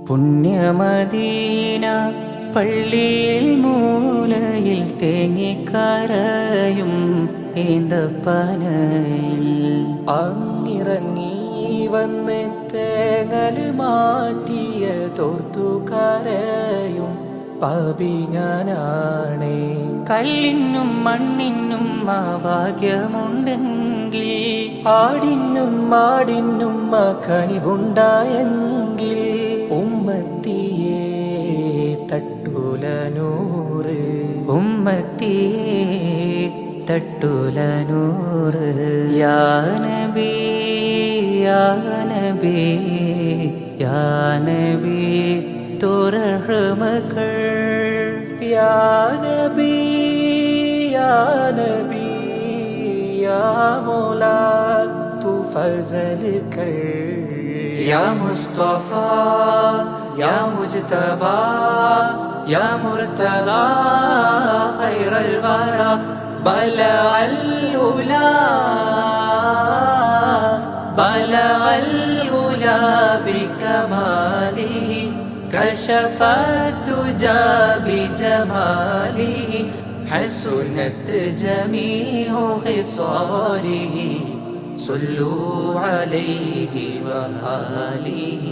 പുണ്യമദീന പള്ളിയിൽ മൂലയിൽ തേങ്ങിക്കരയും ഏന്തപ്പനയിൽ അങ്ങിറങ്ങി വന്ന് തേങ്ങൽ മാറ്റിയ തോർത്തുകരയും പാപി ഞാനാണേ. കല്ലിനും മണ്ണിനും ആ ഭാഗ്യമുണ്ടെങ്കിൽ ആടിനും മാടിനും ആ കനിവുണ്ടായെങ്കിൽ ഉമ്മത്തിയെ തട്ടൂല നൂറ്, ഉമ്മത്തിയെ തട്ടൂല നൂറ്. യാ നബി യാ നബി യാ നബി തുറഹ്മകൾ. യാ നബി യാ നബി യാ മൗലാ തു ഫസൽ കർ. യാ മുസ്തഫ യാ മുജ്തബാ യാ മുർതദാ ഖൈറൽ വറ ബലഅൽ ഉലാ ബലഅൽ ഉലാ ബികമാലിഹി കശഫത് ദുജാ ബിജമാലിഹി ഹസുനത് ജമീഉ ഖിസാലിഹി. صلوا عليه وآله